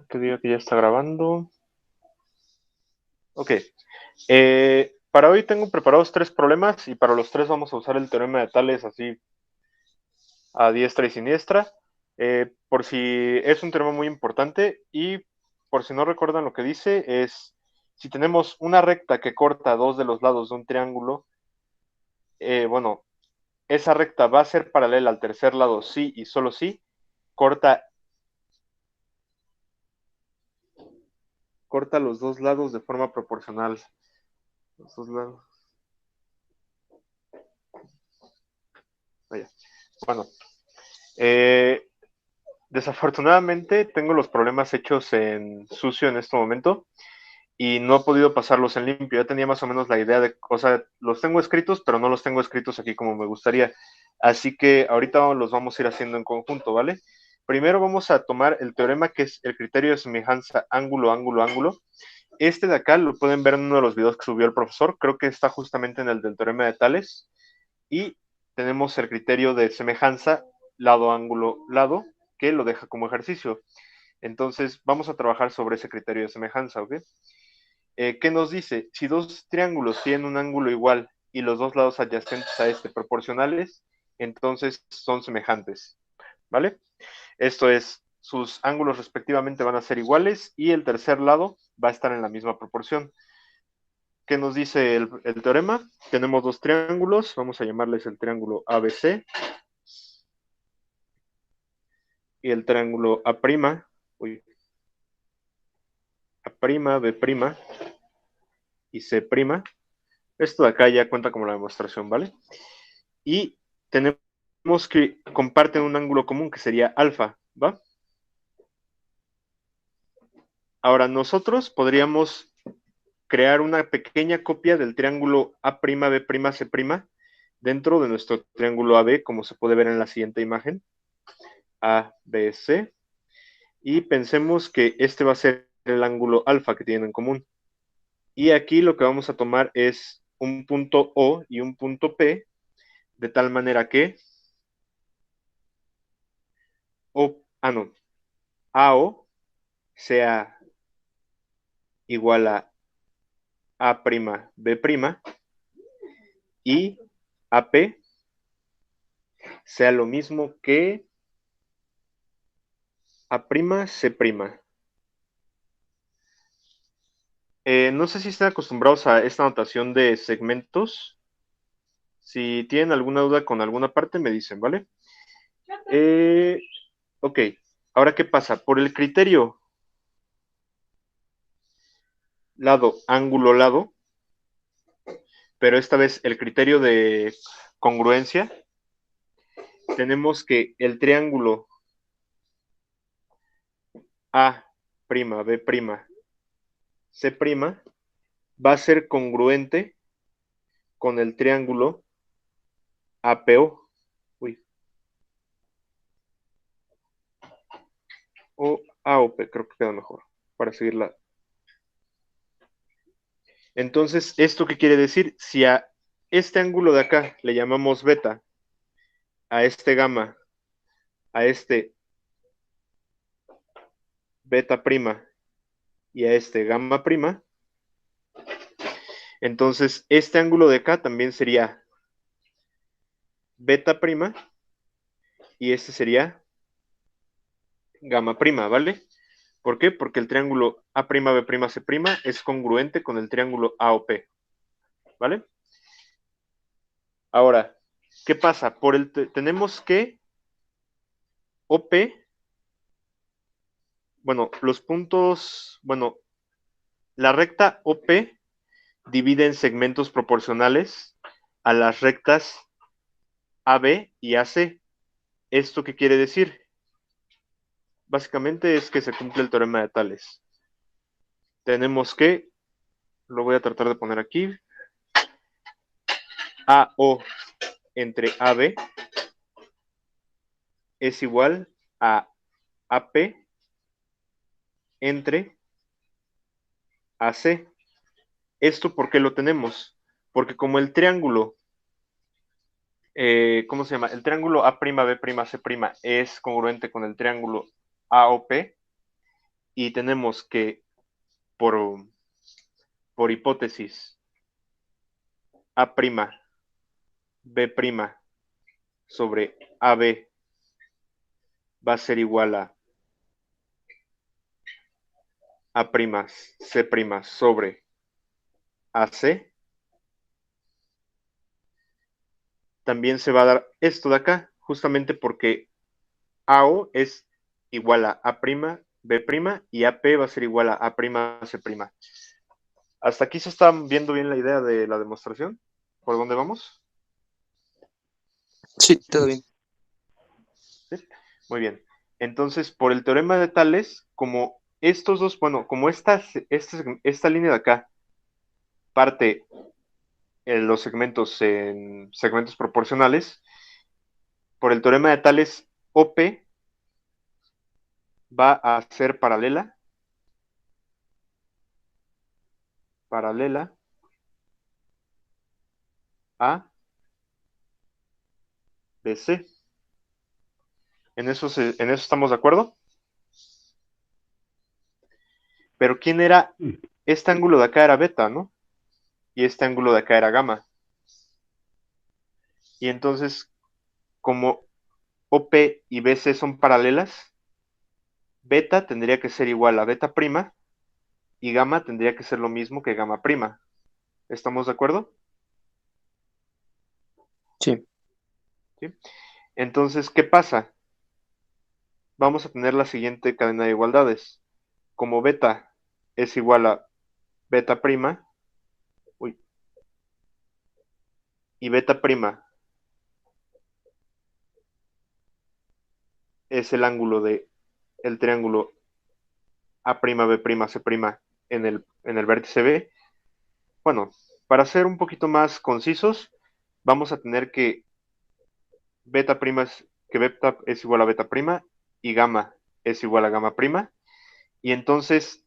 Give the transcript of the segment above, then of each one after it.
Que diga que ya está grabando. Ok. Para hoy tengo preparados 3 problemas y para los 3 vamos a usar el teorema de Tales así a diestra y siniestra. Por si es un teorema muy importante y por si no recuerdan lo que dice es si tenemos una recta que corta dos de los lados de un triángulo, bueno, esa recta va a ser paralela al tercer lado sí y solo sí, corta, corta los dos lados de forma proporcional. Los dos lados. Vaya. Bueno, eh, desafortunadamente tengo los problemas hechos en sucio en este momento y no he podido pasarlos en limpio. Ya tenía más o menos la idea de, o sea, los tengo escritos, pero no los tengo escritos aquí como me gustaría. Así que ahorita los vamos a ir haciendo en conjunto, ¿vale? Primero vamos a tomar el teorema que es el criterio de semejanza ángulo, ángulo, ángulo. Este de acá lo pueden ver en uno de los videos que subió el profesor, creo que está justamente en el del teorema de Tales. Y tenemos el criterio de semejanza lado, ángulo, lado, que lo deja como ejercicio. Entonces, vamos a trabajar sobre ese criterio de semejanza, ¿ok? ¿Qué nos dice? Si dos triángulos tienen un ángulo igual y los dos lados adyacentes a este proporcionales, entonces son semejantes, ¿vale? Esto es, sus ángulos respectivamente van a ser iguales y el tercer lado va a estar en la misma proporción. ¿Qué nos dice el teorema? Tenemos dos triángulos, vamos a llamarles el triángulo ABC y el triángulo A', uy, A', B' y C'. Esto de acá ya cuenta como la demostración, ¿vale? Y tenemos que comparten un ángulo común que sería alfa, ¿va? Ahora nosotros podríamos crear una pequeña copia del triángulo A', B', C' dentro de nuestro triángulo AB, como se puede ver en la siguiente imagen, A, B, C, y pensemos que este va a ser el ángulo alfa que tienen en común. Y aquí lo que vamos a tomar es un punto O y un punto P, de tal manera que no, AO sea igual a A', B' y AP sea lo mismo que A', C'. No sé si están acostumbrados a esta notación de segmentos. Si tienen alguna duda con alguna parte, me dicen, ¿vale? Ok, ahora ¿qué pasa? Por el criterio lado, ángulo, lado, pero esta vez el criterio de congruencia, tenemos que el triángulo A', B', C' va a ser congruente con el triángulo APO. Uy, o AOP, creo que queda mejor para seguirla. Entonces, ¿esto qué quiere decir? Si a este ángulo de acá le llamamos beta, a este gamma, a este beta prima y a este gamma prima, entonces este ángulo de acá también sería beta prima y este sería gamma prima, ¿vale? ¿Por qué? Porque el triángulo A', B', C' es congruente con el triángulo AOP, ¿vale? Ahora, ¿qué pasa? Tenemos que OP, bueno, los puntos, bueno, la recta OP divide en segmentos proporcionales a las rectas AB y AC. ¿Esto qué quiere decir? Básicamente es que se cumple el teorema de Tales. Tenemos que, lo voy a tratar de poner aquí, AO entre AB es igual a AP entre AC. ¿Esto por qué lo tenemos? Porque como el triángulo, ¿cómo se llama? El triángulo A', B', C' es congruente con el triángulo AOP, y tenemos que por hipótesis A', B' sobre AB va a ser igual a C' sobre AC, también se va a dar esto de acá, justamente porque AO es igual a B' y AP va a ser igual a A'C'. ¿Hasta aquí se está viendo bien la idea de la demostración? ¿Por dónde vamos? Sí, todo bien. ¿Sí? Muy bien. Entonces, por el teorema de Tales, como estos dos, bueno, como esta línea de acá parte en los segmentos en segmentos proporcionales, por el teorema de Tales, OP va a ser paralela a BC. ¿En eso estamos de acuerdo? Pero ¿quién era? Este ángulo de acá era beta, ¿no? Y este ángulo de acá era gamma. Y entonces, como OP y BC son paralelas, beta tendría que ser igual a beta prima y gamma tendría que ser lo mismo que gamma prima. ¿Estamos de acuerdo? Sí. ¿Sí? Entonces, ¿qué pasa? Vamos a tener la siguiente cadena de igualdades. Como beta es igual a beta prima, y beta prima es el ángulo de el triángulo A', B', C' en el vértice B. Bueno, para ser un poquito más concisos, vamos a tener que beta es igual a beta prima y gamma es igual a gamma prima. Y entonces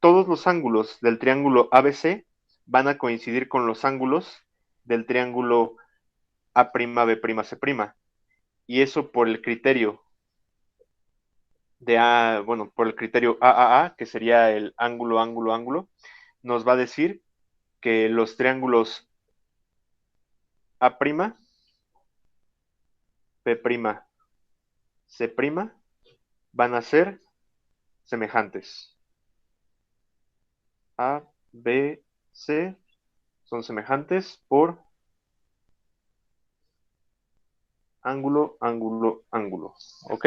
todos los ángulos del triángulo ABC van a coincidir con los ángulos del triángulo A', B', C'. Y eso por el criterio por el criterio AAA, que sería el ángulo, ángulo, ángulo, nos va a decir que los triángulos A', B', C' van a ser semejantes. A, B, C son semejantes por ángulo, ángulo, ángulo. ¿Ok?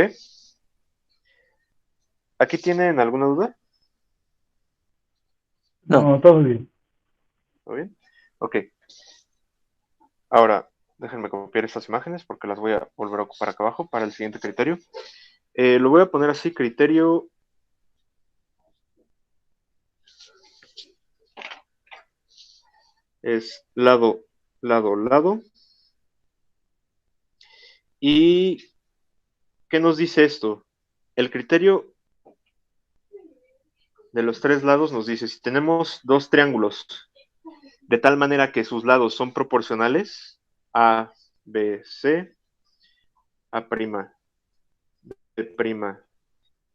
¿Aquí tienen alguna duda? No. No, todo bien. ¿Todo bien? Ok. Ahora, déjenme copiar estas imágenes porque las voy a volver a ocupar acá abajo para el siguiente criterio. Lo voy a poner así, criterio es lado, lado, lado. ¿Y qué nos dice esto? El criterio de los tres lados nos dice, si tenemos dos triángulos de tal manera que sus lados son proporcionales, A, B, C, A', B',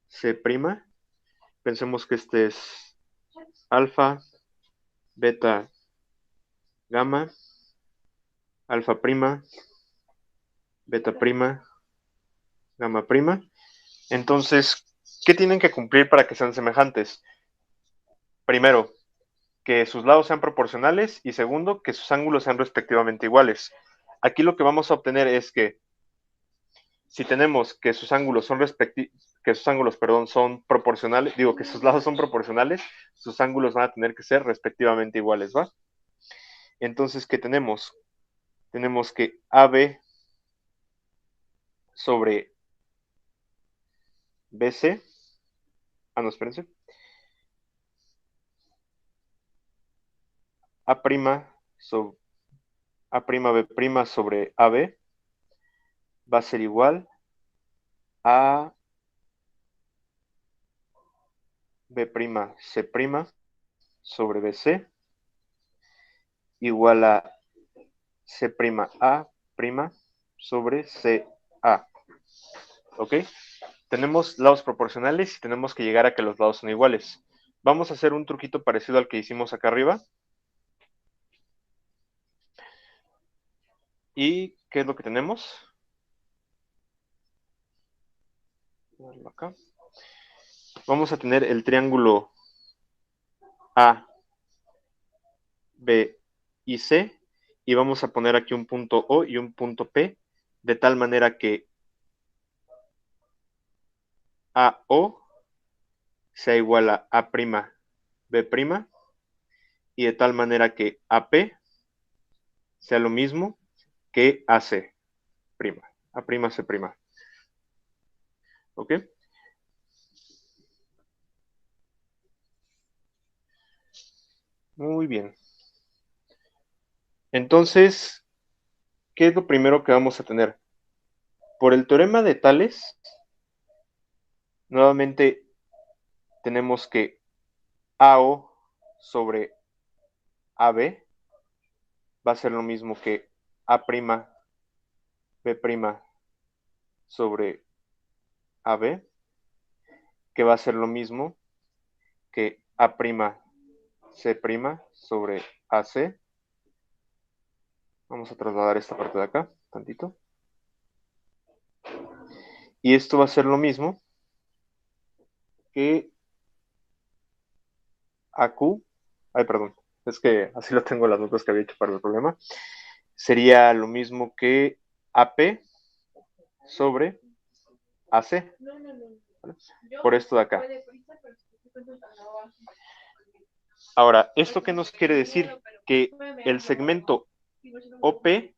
C', pensemos que este es alfa, beta, gamma, alfa prima, beta prima, gamma prima. Entonces, ¿qué tienen que cumplir para que sean semejantes? Primero, que sus lados sean proporcionales y segundo, que sus ángulos sean respectivamente iguales. Aquí lo que vamos a obtener es que si tenemos que sus ángulos son proporcionales, digo que sus lados son proporcionales, sus ángulos van a tener que ser respectivamente iguales, ¿va? Entonces, ¿qué tenemos? Tenemos que AB sobre BC, no, espérense, A' sobre A'B' sobre AB va a ser igual a B'C' sobre BC igual a C'A' sobre CA. ¿Ok? tenemos lados proporcionales y tenemos que llegar a que los lados son iguales. Vamos a hacer un truquito parecido al que hicimos acá arriba. ¿Y qué es lo que tenemos? Acá. Vamos a tener el triángulo A, B y C, y vamos a poner aquí un punto O y un punto P, de tal manera que AO sea igual a A', B', y de tal manera que AP sea lo mismo que AC', A'C'. ¿Ok? Muy bien. Entonces, ¿qué es lo primero que vamos a tener? Por el teorema de Tales, nuevamente tenemos que AO sobre AB va a ser lo mismo que A'B' sobre AB, que va a ser lo mismo que A'C' sobre AC. Vamos a trasladar esta parte de acá, tantito. Y esto va a ser lo mismo que AQ. Ay, perdón, es que así lo tengo las notas que había hecho para el problema. Sería lo mismo que AP sobre AC. ¿Vale? Por esto de acá. Ahora, ¿esto qué nos quiere decir? Que el segmento OP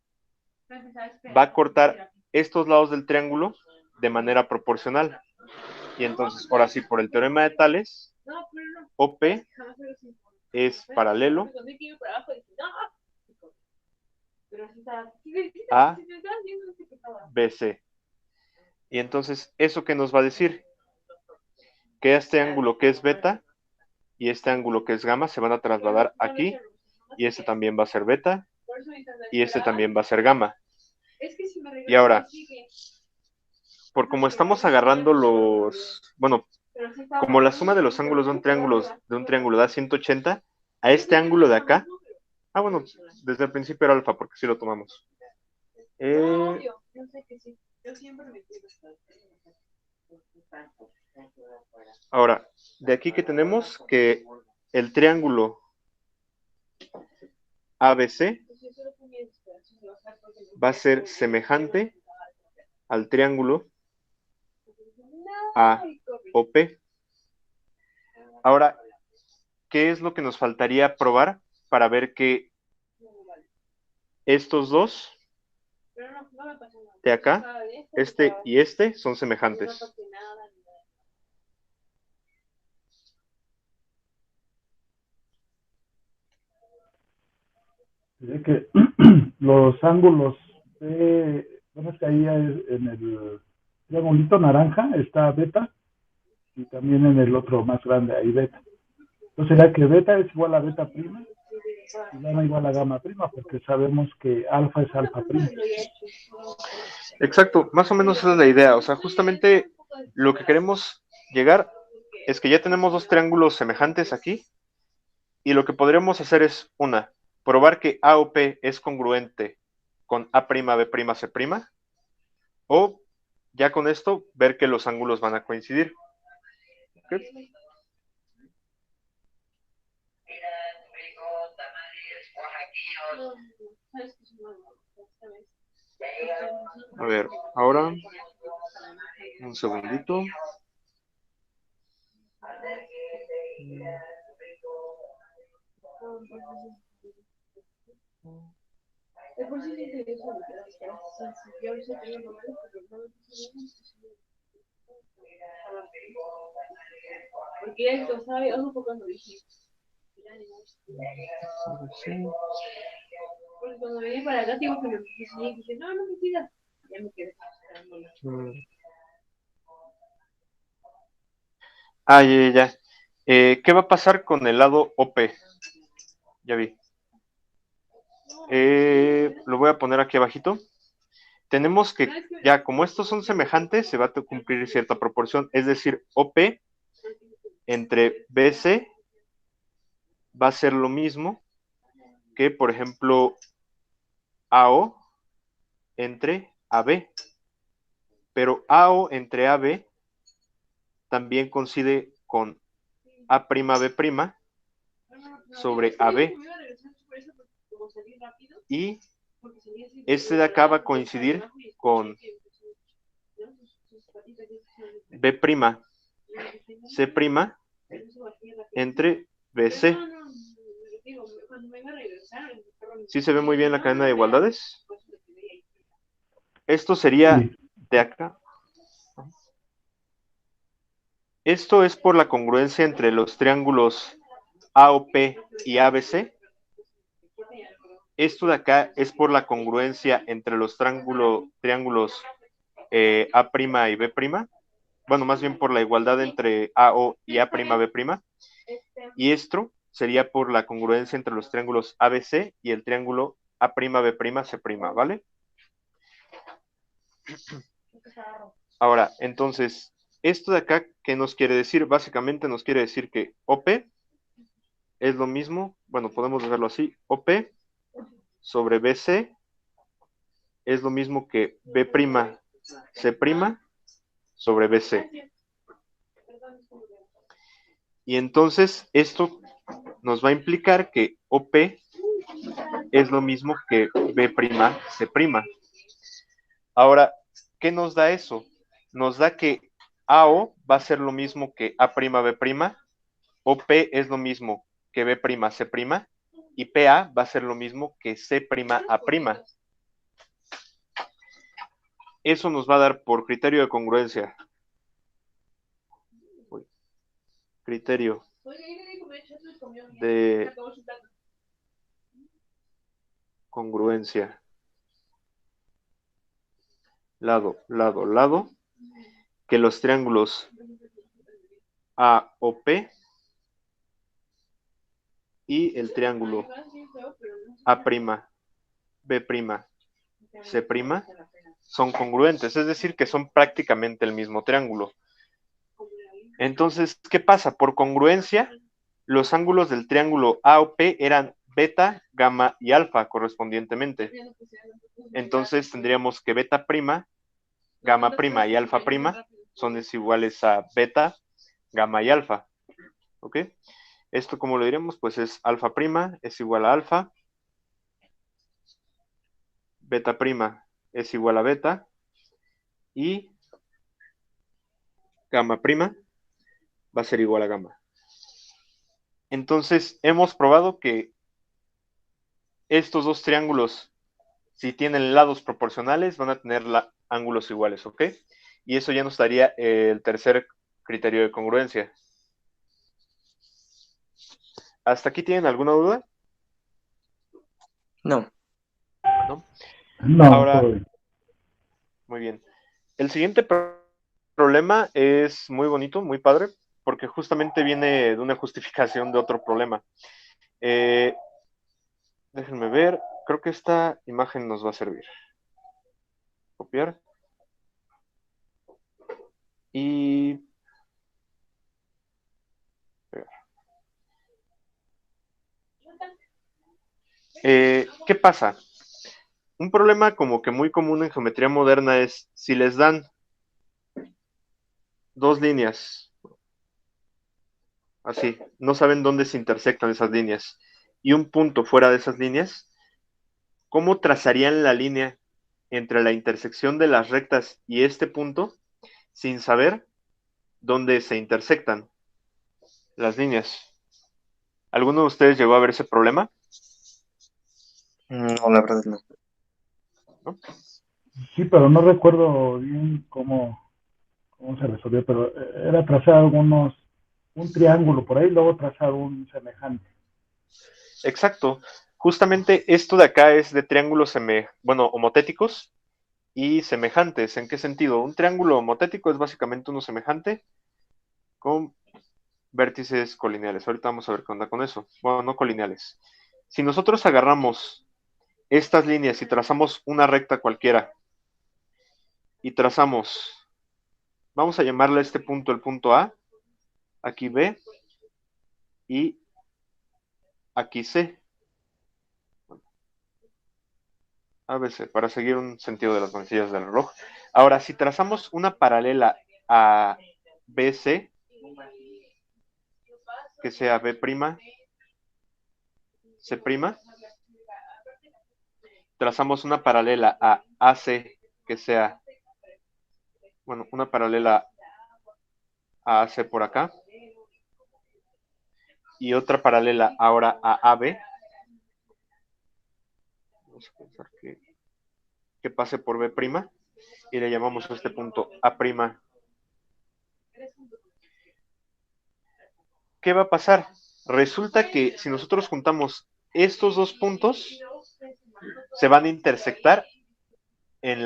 va a cortar estos lados del triángulo de manera proporcional. Y entonces, ahora sí, por el teorema de Tales, OP es paralelo a BC. Y entonces, ¿eso qué nos va a decir? Que este ángulo que es beta y este ángulo que es gamma se van a trasladar aquí, y este también va a ser beta y este también va a ser gamma. Y ahora, por como estamos agarrando bueno, como la suma de los ángulos de un triángulo da 180, a este ángulo de acá, bueno, desde el principio era alfa porque sí lo tomamos. Ahora, de aquí que tenemos que el triángulo ABC va a ser semejante al triángulo AOP. Ahora, ¿qué es lo que nos faltaría probar para ver que estos dos de acá, este y este, son semejantes? Es que los ángulos bueno, es que ahí en el triangulito naranja está beta y también en el otro más grande hay beta. Entonces será que beta es igual a beta prima y gamma igual a gamma prima, porque sabemos que alfa es alfa prima. Exacto, más o menos esa es la idea. O sea, justamente lo que queremos llegar es que ya tenemos dos triángulos semejantes aquí, y lo que podríamos hacer es, probar que AOP es congruente con A', B', C', o ya con esto ver que los ángulos van a coincidir. ¿Okay? A ver, ahora un segundito. Porque esto, ¿sabe? Un poco cuando dije. Porque cuando venía para acá, digo que me dije, no, no me sigas. Ya me quedé. Ya. ¿Qué va a pasar con el lado OP? Ya vi. Lo voy a poner aquí abajito. tenemos que, ya como estos son semejantes, se va a cumplir cierta proporción, es decir, OP entre BC va a ser lo mismo que, por ejemplo, AO entre AB, pero AO entre AB también coincide con A'B' sobre AB, y este de acá va a coincidir con B', C' entre BC. ¿Sí se ve muy bien la cadena de igualdades? Esto sería Sí. de acá. Esto es por la congruencia entre los triángulos AOP y ABC. Esto de acá es por la congruencia entre los triángulos A' y B'. Bueno, más bien por la igualdad entre AO y A'B'. Y esto sería por la congruencia entre los triángulos ABC y el triángulo A'B', C', ¿vale? Ahora, entonces, esto de acá, ¿qué nos quiere decir? Básicamente nos quiere decir que OP es lo mismo, bueno, podemos dejarlo así, OP sobre BC es lo mismo que B', C' sobre BC. Y entonces esto nos va a implicar que OP es lo mismo que B', C'. Ahora, ¿qué nos da eso? Nos da que AO va a ser lo mismo que A'B', OP es lo mismo que B', C', y PA va a ser lo mismo que C', A'. Eso nos va a dar por criterio de congruencia. Criterio de congruencia. Lado, lado, lado. Que los triángulos AOP y el triángulo A', B', C' son congruentes, es decir, que son prácticamente el mismo triángulo. Entonces, ¿qué pasa? Por congruencia, los ángulos del triángulo AOP eran beta, gamma y alfa correspondientemente. Entonces tendríamos que beta', gamma' y alfa' son desiguales a beta, gamma y alfa. ¿Ok? Esto, como lo diremos, pues es alfa' es igual a alfa, beta' es igual a beta, y gamma' va a ser igual a gamma. Entonces, hemos probado que estos dos triángulos, si tienen lados proporcionales, van a tener ángulos iguales, ¿ok? Y eso ya nos daría el tercer criterio de congruencia. ¿Hasta aquí tienen alguna duda? No. ¿No? No, Ahora, todo bien. muy bien. El siguiente problema es muy bonito, muy padre, porque justamente viene de una justificación de otro problema. Déjenme ver, creo que esta imagen nos va a servir. Copiar. Y pegar. ¿Qué pasa? Un problema como que muy común en geometría moderna es si les dan dos líneas, así, no saben dónde se intersectan esas líneas, y un punto fuera de esas líneas, ¿cómo trazarían la línea entre la intersección de las rectas y este punto sin saber dónde se intersectan las líneas? ¿Alguno de ustedes llegó a ver ese problema? No, la verdad no. ¿No? Sí, pero no recuerdo bien cómo se resolvió, pero era trazar un triángulo por ahí, luego trazar un semejante. Exacto. Justamente esto de acá es de triángulos homotéticos y semejantes. ¿En qué sentido? Un triángulo homotético es básicamente uno semejante con vértices colineales. Ahorita vamos a ver qué onda con eso. Bueno, no colineales. Si nosotros agarramos estas líneas y trazamos una recta cualquiera y trazamos, vamos a llamarle a este punto el punto A, aquí B y aquí C. ABC, para seguir un sentido de las manecillas del reloj. Ahora, si trazamos una paralela a BC, que sea B', C', trazamos una paralela a AC, que sea, bueno, una paralela a AC por acá, y otra paralela ahora a AB. Vamos a pensar que pase por B', y le llamamos a este punto A'. ¿Qué va a pasar? Resulta que si nosotros juntamos estos dos puntos, se van a intersectar en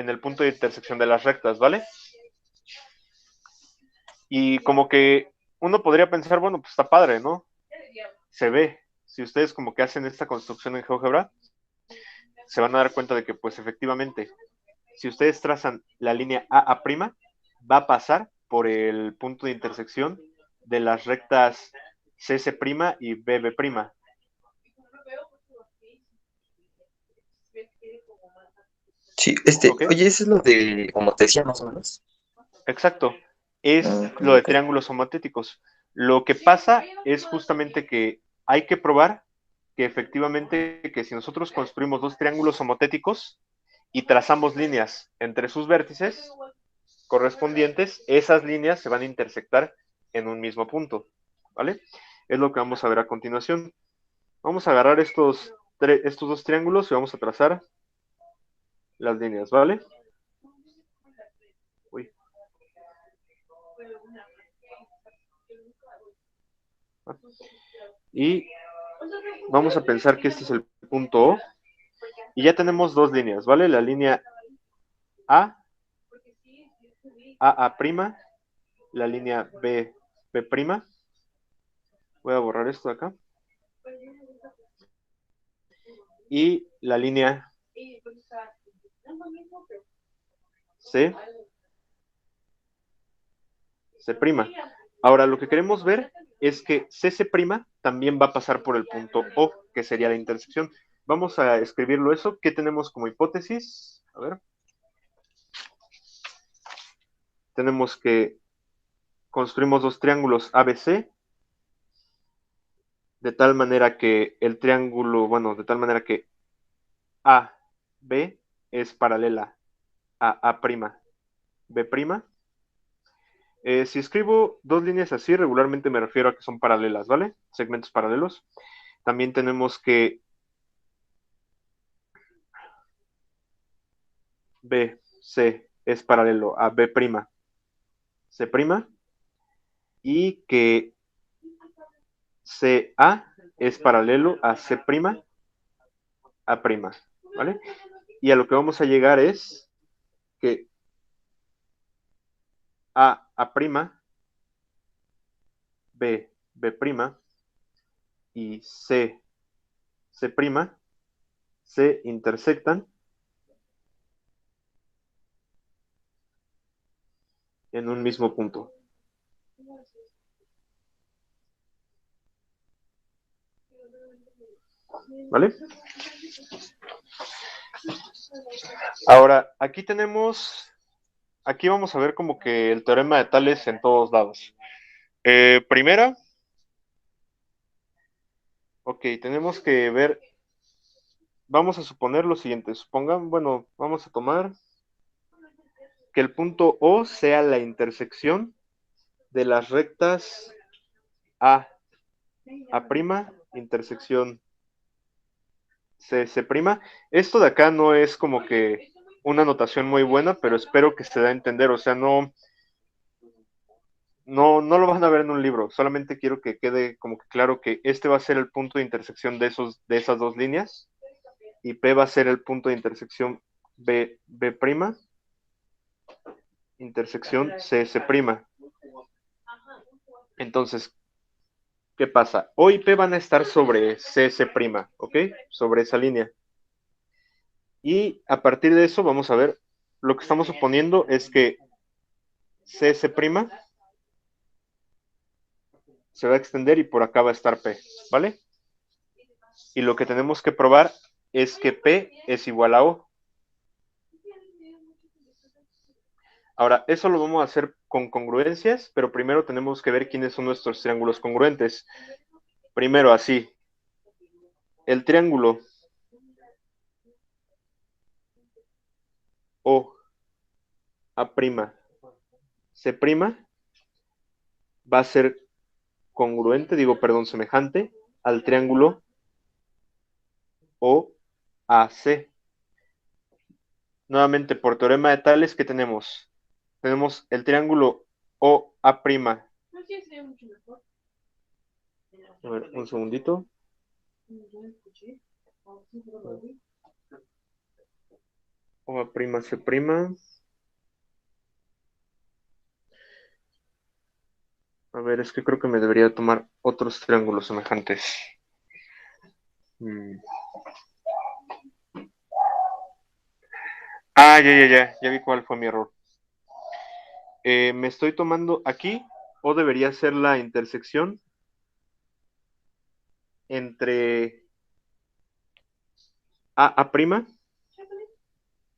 el punto de intersección de las rectas, ¿vale? Y como que uno podría pensar, bueno, pues está padre, ¿no? Se ve. Si ustedes como que hacen esta construcción en GeoGebra, se van a dar cuenta de que, pues efectivamente, si ustedes trazan la línea AA', va a pasar por el punto de intersección de las rectas CC' y BB'. Sí, ¿Ok? oye, eso es lo de, como te decía más o menos. Exacto. Es lo de Ok. triángulos homotéticos. Lo que pasa es justamente que hay que probar que efectivamente que si nosotros construimos dos triángulos homotéticos y trazamos líneas entre sus vértices correspondientes, esas líneas se van a intersectar en un mismo punto, ¿vale? Es lo que vamos a ver a continuación. Vamos a agarrar estos dos triángulos y vamos a trazar las líneas, ¿vale? Uy. Y vamos a pensar que este es el punto O. Y ya tenemos dos líneas, ¿vale? La línea A, AA', la línea B, B'. Voy a borrar esto de acá. Y la línea C, C'. Ahora, lo que queremos ver es que CC' también va a pasar por el punto O, que sería la intersección. Vamos a escribirlo eso. ¿Qué tenemos como hipótesis? A ver. Tenemos que construimos dos triángulos ABC, de tal manera que el triángulo, bueno, de tal manera que AB es paralela a A', B'. Si escribo dos líneas así, regularmente me refiero a que son paralelas, ¿vale? Segmentos paralelos. También tenemos que BC es paralelo a B', C', y que CA es paralelo a C', A', ¿vale? Y a lo que vamos a llegar es que A', B, B' y C, C' se intersectan en un mismo punto. ¿Vale? Ahora, aquí vamos a ver como que el teorema de Tales en todos lados. Primera, ok, tenemos que ver, vamos a suponer lo siguiente, vamos a tomar que el punto O sea la intersección de las rectas A', intersección C'. Esto de acá no es como que una notación muy buena, pero espero que se dé a entender, o sea, no lo van a ver en un libro, solamente quiero que quede como que claro que este va a ser el punto de intersección de esas dos líneas, y P va a ser el punto de intersección B', intersección C'. Entonces, ¿qué pasa? O y P van a estar sobre C', ¿ok? Sobre esa línea. Y a partir de eso vamos a ver lo que estamos suponiendo es que CS' se va a extender y por acá va a estar P, ¿vale? Y lo que tenemos que probar es que P es igual a O. Ahora, eso lo vamos a hacer con congruencias, pero primero tenemos que ver quiénes son nuestros triángulos congruentes. Primero, así. El triángulo O A' C' va a ser congruente, semejante al triángulo OAC. Nuevamente, por teorema de Tales, ¿qué tenemos? Tenemos el triángulo OA'. A ver, un segundito. OA'C'. A ver, es que creo que me debería tomar otros triángulos semejantes. Ya vi cuál fue mi error. Me estoy tomando aquí, o debería ser la intersección entre A',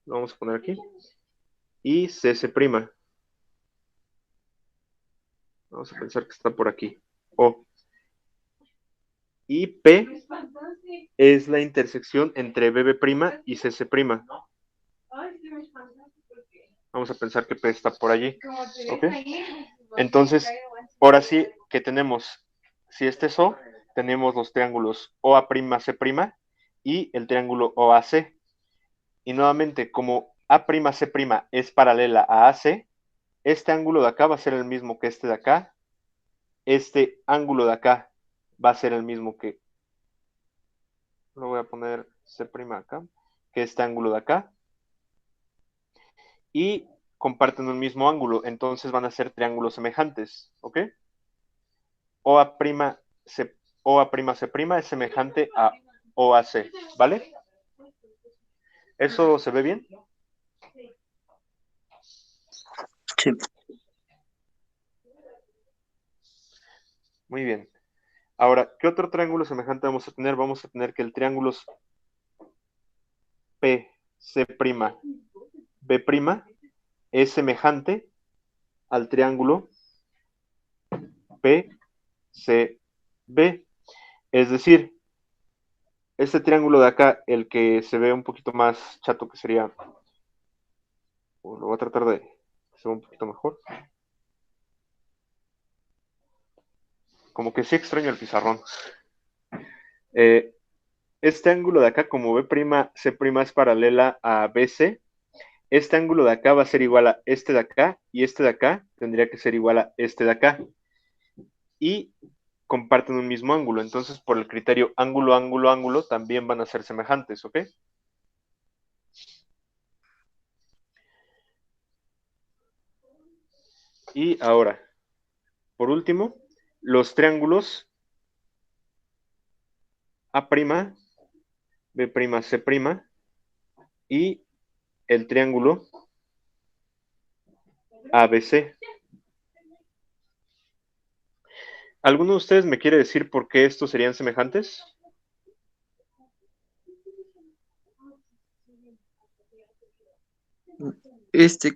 lo vamos a poner aquí, y CS'. Vamos a pensar que está por aquí. O. Y P es la intersección entre BB' y CC'. Vamos a pensar que P está por allí. ¿Ok? Entonces, ahora sí que tenemos, si este es O, tenemos los triángulos OA'C' y el triángulo OAC. Y nuevamente, como A'C' es paralela a AC, este ángulo de acá va a ser el mismo que este de acá. Este ángulo de acá va a ser el mismo que, lo voy a poner C' acá, que este ángulo de acá. Y comparten un mismo ángulo, entonces van a ser triángulos semejantes, ¿ok? OA'C' es semejante a OAC, ¿vale? ¿Eso se ve bien? Sí. Muy bien. Ahora, ¿qué otro triángulo semejante vamos a tener? Vamos a tener que el triángulo PC', B' es semejante al triángulo PCB. Es decir, este triángulo de acá, el que se ve un poquito más chato, que sería, lo voy a tratar de que se vea un poquito mejor. Como que sí extraño el pizarrón. Este ángulo de acá, como B'C' es paralela a BC, este ángulo de acá va a ser igual a este de acá, y este de acá tendría que ser igual a este de acá. Y comparten un mismo ángulo, entonces por el criterio ángulo, ángulo, ángulo, también van a ser semejantes, ¿ok? Y ahora, por último, los triángulos A', B'C' y el triángulo ABC. ¿Alguno de ustedes me quiere decir por qué estos serían semejantes?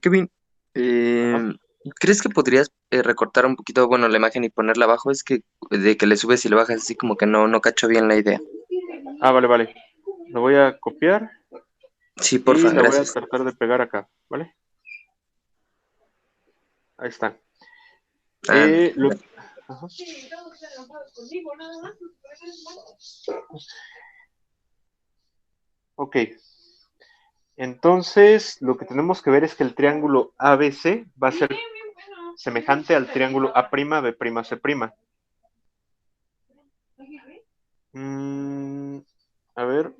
Kevin, Ajá. ¿crees que podrías recortar un poquito, bueno, la imagen y ponerla abajo? Es que de que le subes y le bajas así como que no cacho bien la idea. Vale. Lo voy a copiar Sí, y porfa, la voy a gracias. tratar de pegar acá, ¿vale? Ahí está. Ándale. Ajá. Ok. Entonces, lo que tenemos que ver es que el triángulo ABC va a ser semejante al triángulo A', B'C'. A ver.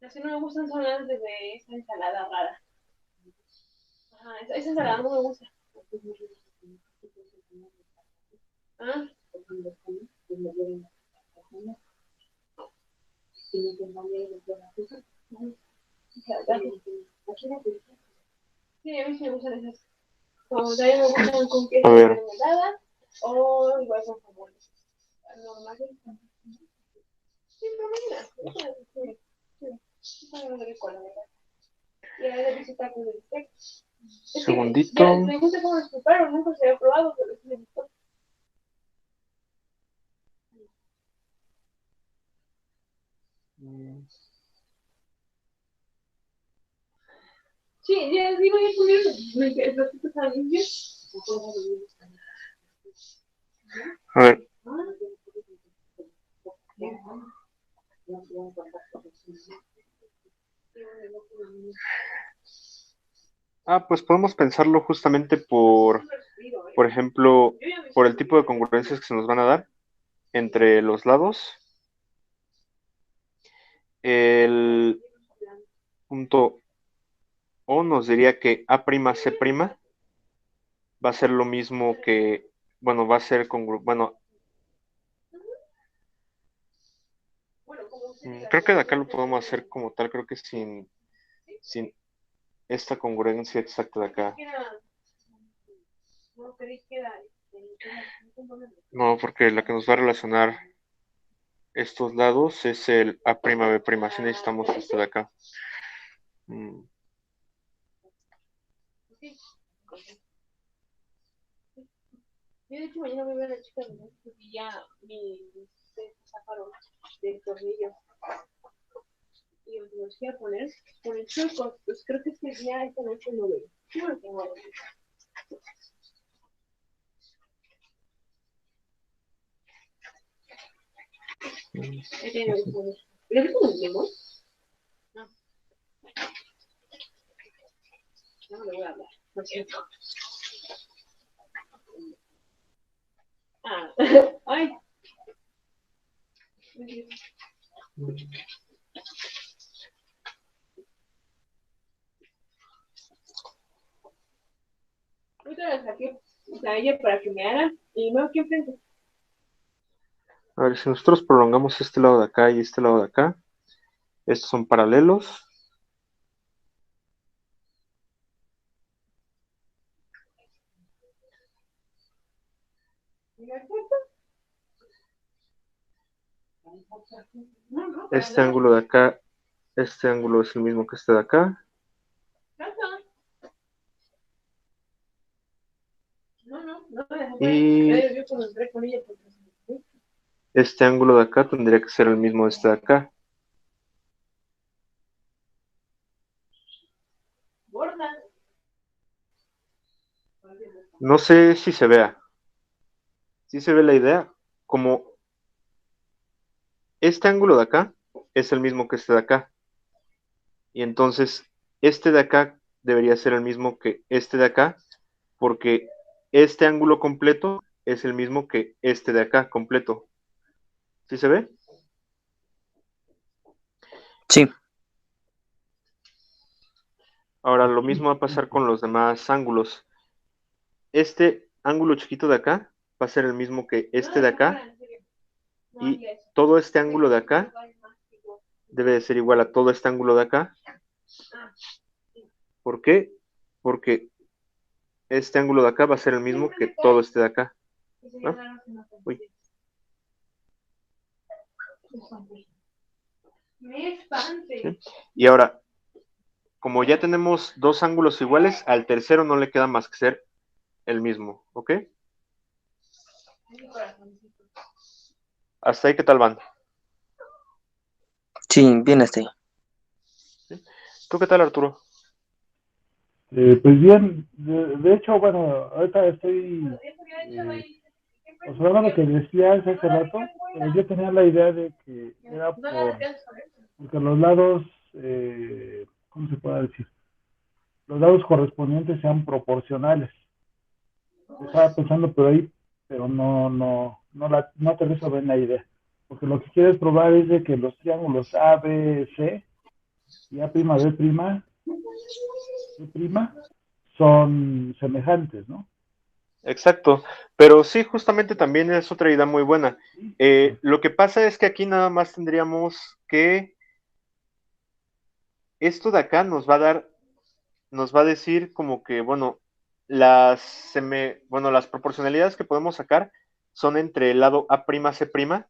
Las que no me gustan son las de esa ensalada rara. Ajá, esa ensalada no me gusta. Ah. Sí, a mí sí me gustan esas. Como también me gustan con queso de mermelada o igual con jamón. Normal. Sí, mermelada. Sí, sí, está muy rico, la verdad. Y a veces visita con el bistec. Segundito. Ya, me gusta cómo los preparo, nunca se había probado, pero sí me gustó. Sí, ya digo, ya comieron los ratitos a limpios. A ver. Pues podemos pensarlo justamente por ejemplo, por el tipo de congruencias que se nos van a dar entre los lados. El punto O nos diría que A'C' va a ser lo mismo que, bueno, va a ser bueno, creo que de acá lo podemos hacer como tal, creo que sin esta congruencia exacta de acá. No, porque la que nos va a relacionar estos lados es el A'B', si necesitamos esto de acá. Yo de hecho mañana voy a ver a la chica de porque ya mi sacaron del tornillo y los voy a poner con el chueco. Pues creo que este día esta noche no veo. Yo no tengo algo. ¿Pero qué con el limón? No. No le voy a hablar, por cierto. Ay. Ahorita la saqué a ella para que me haga y me aquí enfrente. A ver, si nosotros prolongamos este lado de acá y este lado de acá, estos son paralelos. Este ángulo de acá, este ángulo es el mismo que este de acá. Y este ángulo de acá tendría que ser el mismo de este de acá. No sé si se vea. Si se ve la idea. Como este ángulo de acá es el mismo que este de acá. Y entonces este de acá debería ser el mismo que este de acá. Porque este ángulo completo es el mismo que este de acá completo. ¿Sí se ve? Sí. Ahora lo mismo va a pasar con los demás ángulos. Este ángulo chiquito de acá va a ser el mismo que este de acá. Y todo este ángulo de acá debe de ser igual a todo este ángulo de acá. ¿Por qué? Porque este ángulo de acá va a ser el mismo que todo este de acá. ¿No? Uy. ¿Sí? Y ahora, como ya tenemos dos ángulos iguales, al tercero no le queda más que ser el mismo, ¿ok? ¿Hasta ahí qué tal van? Sí, bien hasta ahí. ¿Sí? ¿Tú qué tal, Arturo? Pues bien, de hecho, bueno, ahorita estoy observando lo que decías hace rato, pero yo tenía la idea de que era porque los lados, ¿cómo se puede decir? Los lados correspondientes sean proporcionales. Estaba pensando por ahí, pero no aterrizo bien la idea. Porque lo que quieres probar es de que los triángulos A, B, C y A', B' son semejantes, ¿no? Exacto, pero sí, justamente también es otra idea muy buena. Sí. Lo que pasa es que aquí nada más tendríamos que esto de acá nos va a decir como que, bueno, las proporcionalidades que podemos sacar son entre el lado A'C'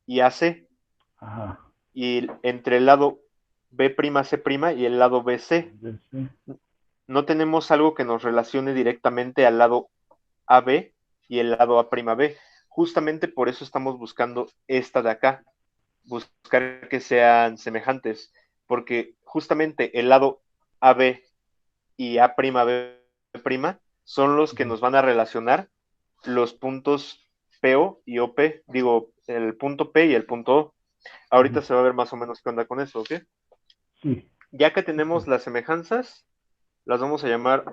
y AC, Ajá. y entre el lado B'C' y el lado BC. Sí. No tenemos algo que nos relacione directamente al lado AB y el lado A'B. Justamente por eso estamos buscando esta de acá, buscar que sean semejantes, porque justamente el lado AB y A'B' son los que nos van a relacionar los puntos PO y OP, digo, el punto P y el punto O. Ahorita se va a ver más o menos qué onda con eso, ¿ok? Sí. Ya que tenemos las semejanzas, las vamos a llamar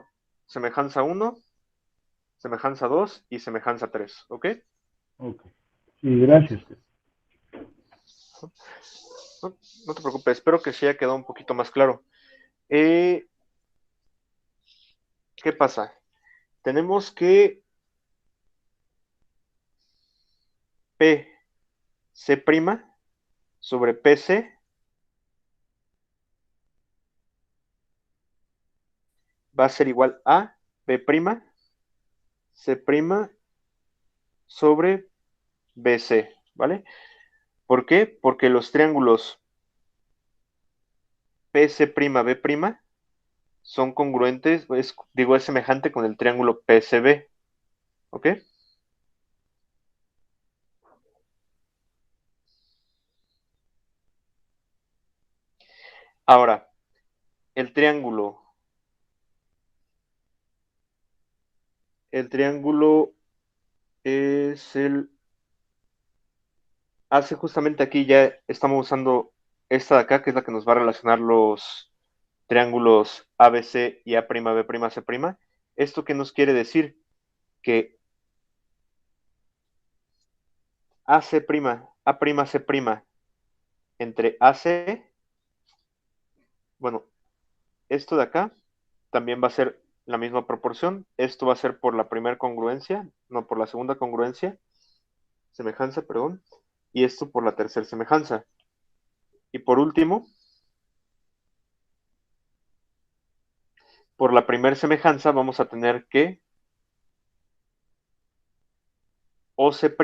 semejanza 1, semejanza 2 y semejanza 3, ¿ok? Ok. Sí, gracias. No, no te preocupes, espero que sí haya quedado un poquito más claro. ¿Qué pasa? Tenemos que PC' sobre PC va a ser igual a B'C' sobre BC, ¿vale? ¿Por qué? Porque los triángulos PC', B' son congruentes, es semejante con el triángulo PCB, ¿ok? Ahora, el triángulo hace justamente aquí ya estamos usando esta de acá, que es la que nos va a relacionar los triángulos ABC y A'B', C'. ¿Esto qué nos quiere decir? Que AC', A'C' entre AC, bueno, esto de acá también va a ser la misma proporción. Esto va a ser por la primera congruencia, no por la segunda semejanza, perdón, y esto por la tercera semejanza. Y por último, por la primera semejanza vamos a tener que OC'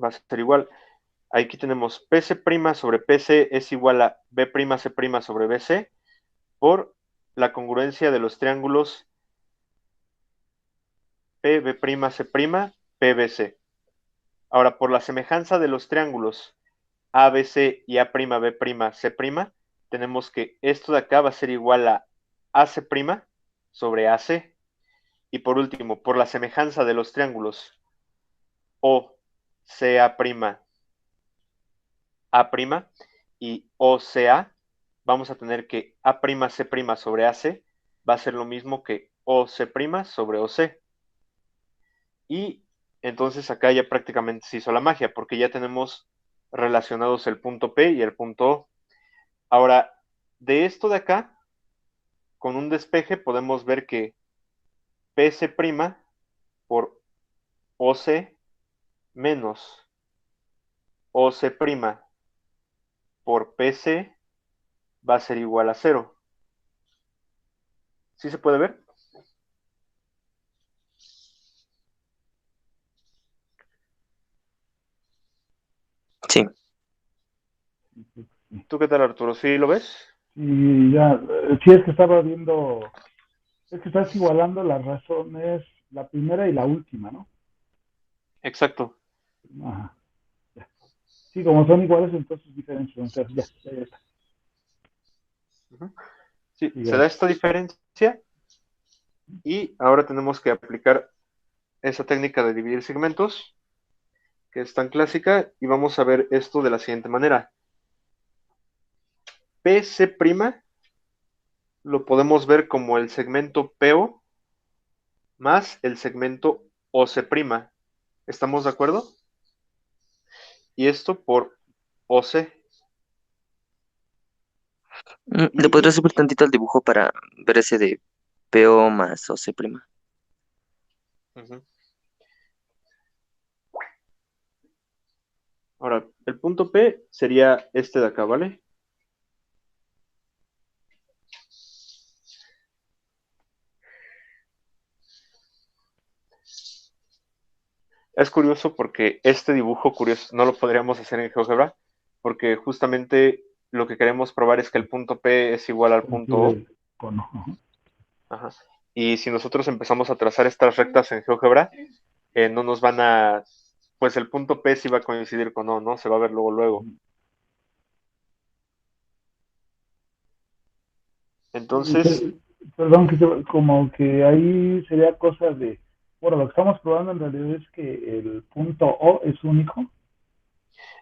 va a ser igual. Aquí tenemos PC' sobre PC es igual a B'C' sobre BC por la congruencia de los triángulos PB'C', PBC. Ahora, por la semejanza de los triángulos ABC y A'B', C', tenemos que esto de acá va a ser igual a AC' sobre AC. Y por último, por la semejanza de los triángulos OCA', A' y OCA, vamos a tener que A'C' sobre AC va a ser lo mismo que OC' sobre OC. Y entonces acá ya prácticamente se hizo la magia, porque ya tenemos relacionados el punto P y el punto O. Ahora, de esto de acá, con un despeje podemos ver que PC' por OC menos OC' por PC va a ser igual a 0. ¿Sí se puede ver? Sí, ¿Tú qué tal, Arturo? ¿Sí lo ves? Y ya, sí es que estaba viendo, es que estás igualando las razones, la primera y la última, ¿no? Exacto. Ajá. Ya. Sí, como son iguales, entonces diferentes van a ser. Ya está. Sí, Sí, se da gracias. esta diferencia y ahora tenemos que aplicar esa técnica de dividir segmentos, que es tan clásica, y vamos a ver esto de la siguiente manera. PC' lo podemos ver como el segmento PO más el segmento OC'. ¿Estamos de acuerdo? Y esto por OC. ¿Le podría Y subir tantito al dibujo para ver ese de PO más OC prima? ujú. Ahora, el punto P sería este de acá, ¿vale? Es curioso porque este dibujo curioso no lo podríamos hacer en GeoGebra, porque justamente lo que queremos probar es que el punto P es igual al punto O. Coincide con, ajá. Ajá. Y si nosotros empezamos a trazar estas rectas en GeoGebra, no nos van a, pues el punto P sí va a coincidir con O, ¿no? Se va a ver luego, luego. Y Entonces, perdón, como que ahí sería cosa de, bueno, lo que estamos probando en realidad es que el punto O es único.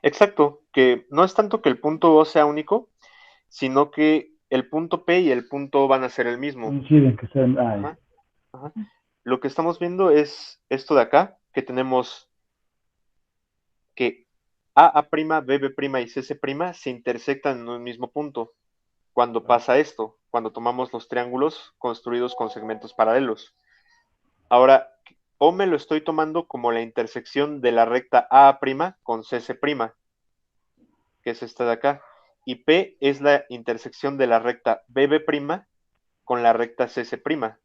exacto, que no es tanto que el punto O sea único, sino que el punto P y el punto O van a ser el mismo. Coinciden que sean, Ajá, ajá. Lo que estamos viendo es esto de acá, que tenemos que AA', BB' y CC' se intersectan en un mismo punto. Cuando pasa esto, cuando tomamos los triángulos construidos con segmentos paralelos. Ahora, O me lo estoy tomando como la intersección de la recta AA' con CC', que es esta de acá. Y P es la intersección de la recta BB' con la recta CC'.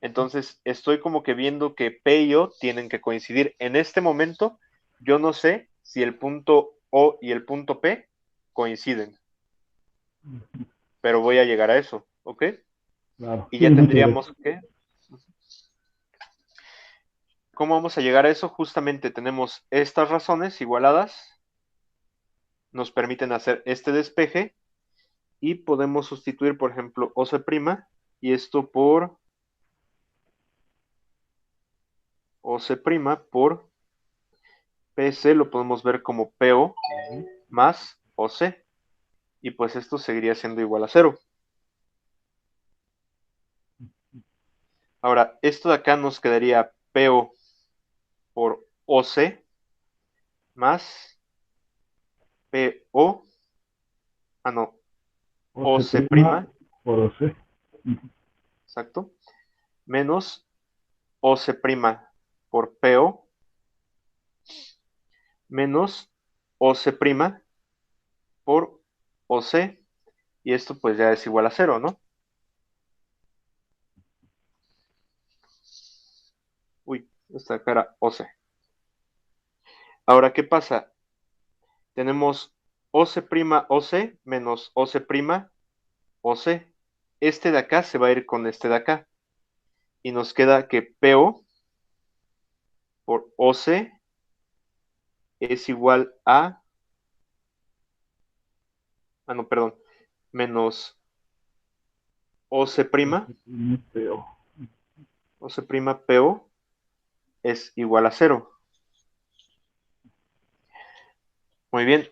Entonces, estoy como que viendo que P y O tienen que coincidir. En este momento, yo no sé si el punto O y el punto P coinciden, pero voy a llegar a eso, ¿ok? claro, Y sí, ya muchas veces. tendríamos que, ¿cómo vamos a llegar a eso? Justamente tenemos estas razones igualadas, nos permiten hacer este despeje y podemos sustituir, por ejemplo, OC' y esto por OC' por PC lo podemos ver como PO más OC. Y pues esto seguiría siendo igual a 0. Ahora, esto de acá nos quedaría PO por OC más PO, no, O se OC', prima por O C. exacto, menos OC' por PO menos OC' por OC, y esto pues ya es igual a 0, ¿no? Uy, esta acá era OC. Ahora, ¿qué pasa? Tenemos OC' OC menos OC' OC. Este de acá se va a ir con este de acá. Y nos queda que PO por OC es igual a, no, perdón, menos OC', O se prima PO. OC' PO es igual a 0. Muy bien.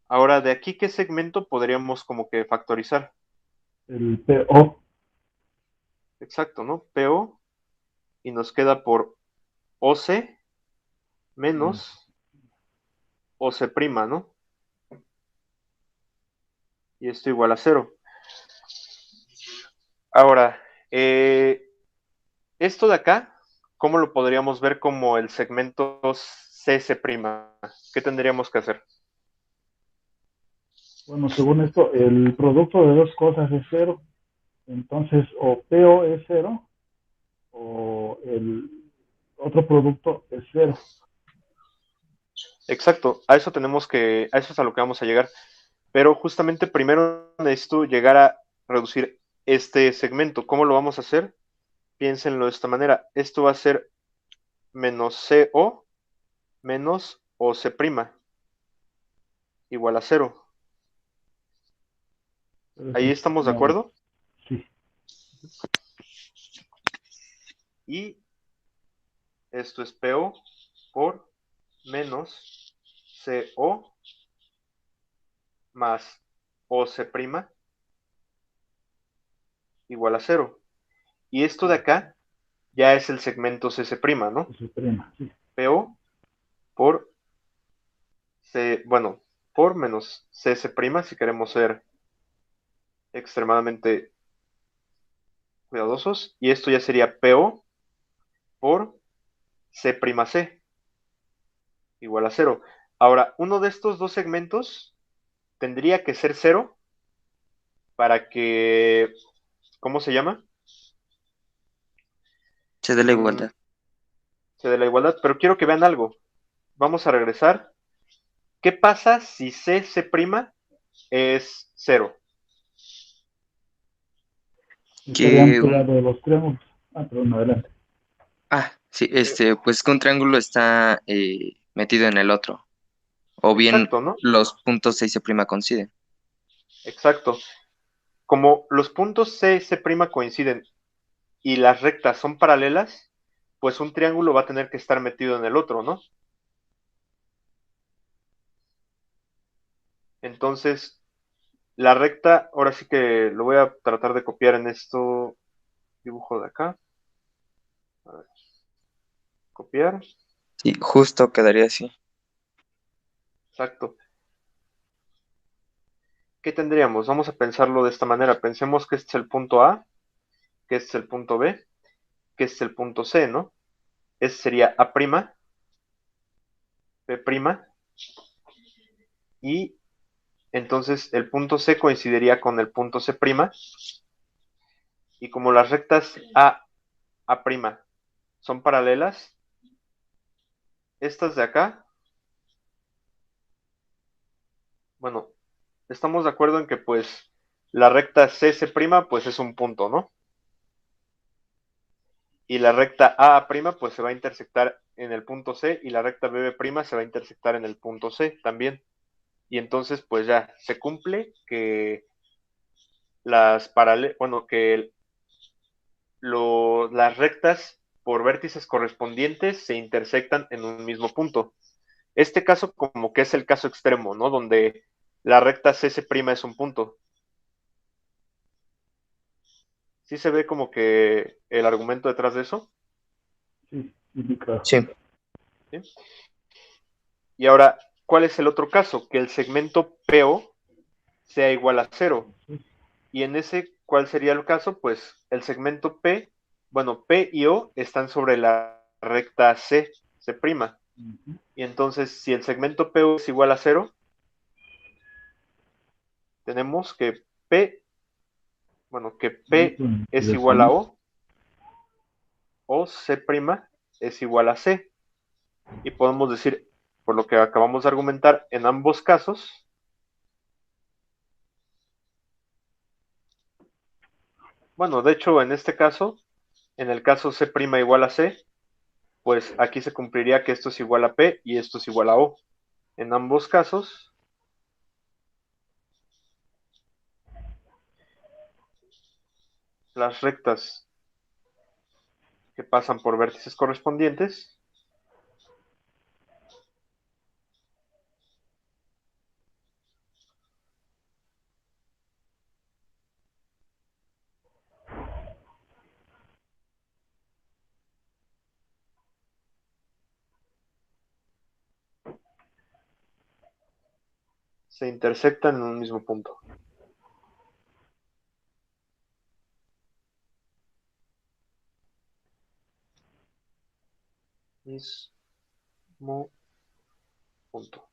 Ahora, de aquí, ¿qué segmento podríamos como que factorizar? El PO. Exacto, ¿no? PO y nos queda por OC menos OC', ¿no? Y esto igual a 0. Ahora, esto de acá, ¿cómo lo podríamos ver como el segmento CS'? ¿Qué tendríamos que hacer? Bueno, según esto, el producto de dos cosas es cero. Entonces, o PO es cero o el otro producto es cero. Exacto, a eso es a lo que vamos a llegar. Pero justamente primero necesito llegar a reducir este segmento. ¿Cómo lo vamos a hacer? Piénsenlo de esta manera. Esto va a ser menos CO menos OC' igual a 0. Pero eso Ahí es estamos de como, acuerdo. sí, Y esto es PO por menos CO más OC' igual a 0. Y esto de acá ya es el segmento CC', ¿no? se prima, sí. PO por C, bueno, por menos CS', si queremos ser extremadamente cuidadosos, y esto ya sería PO por C', igual a 0. Ahora, uno de estos dos segmentos tendría que ser 0 para que, ¿cómo se llama? Se dé la igualdad. Se dé la igualdad, pero quiero que vean algo. Vamos a regresar. ¿Qué pasa si C' es 0? Estarían Que un... pegados de los triángulos. Perdón, adelante. Sí, pues que un triángulo está metido en el otro. O bien Exacto, ¿no? los puntos C y C' coinciden. Exacto. Como los puntos C' coinciden y las rectas son paralelas, pues un triángulo va a tener que estar metido en el otro, ¿no? Entonces, la recta, ahora sí que lo voy a tratar de copiar en esto, dibujo de acá. A ver, copiar, Sí, justo quedaría así. exacto. ¿Qué tendríamos? Vamos a pensarlo de esta manera. Pensemos que este es el punto A, que este es el punto B, que este es el punto C, ¿no? Ese sería A', B', y entonces el punto C coincidiría con el punto C', y como las rectas A' son paralelas, estas de acá, bueno, estamos de acuerdo en que pues la recta CC' pues es un punto, ¿no? Y la recta A' pues se va a intersectar en el punto C y la recta BB' se va a intersectar en el punto C también. Y entonces pues ya se cumple que las rectas por vértices correspondientes se intersectan en un mismo punto. Este caso como que es el caso extremo, ¿no? Donde la recta CC' es un punto. ¿Sí se ve como que el argumento detrás de eso? Sí, sí, claro. Sí. ¿Sí? Y ahora, ¿cuál es el otro caso? Que el segmento PO sea igual a 0. Y en ese, ¿cuál sería el caso? Pues el segmento P, bueno, P y O están sobre la recta C'. Y entonces, si el segmento PO es igual a 0, tenemos que P es igual a o C' es igual a C. Y podemos decir, por lo que acabamos de argumentar, en ambos casos, bueno, de hecho, en este caso, en el caso C' igual a C, pues aquí se cumpliría que esto es igual a P y esto es igual a O. En ambos casos, las rectas que pasan por vértices correspondientes se intersectan en un mismo punto. Mismo punto.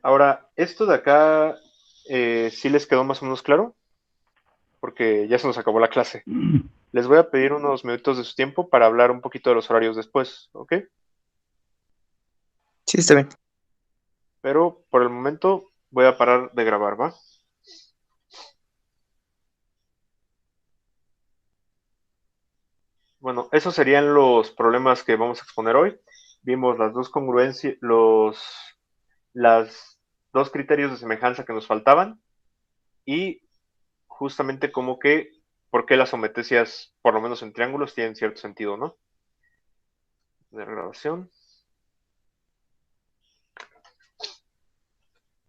Ahora, esto de acá, ¿sí les quedó más o menos claro? Porque ya se nos acabó la clase. Les voy a pedir unos minutos de su tiempo para hablar un poquito de los horarios después, ¿ok? Sí, está bien. Pero por el momento voy a parar de grabar, ¿va? Bueno, esos serían los problemas que vamos a exponer hoy. Vimos las dos congruencias, las dos criterios de semejanza que nos faltaban y justamente como que por qué las homotecias, por lo menos en triángulos, tienen cierto sentido, ¿no? De grabación.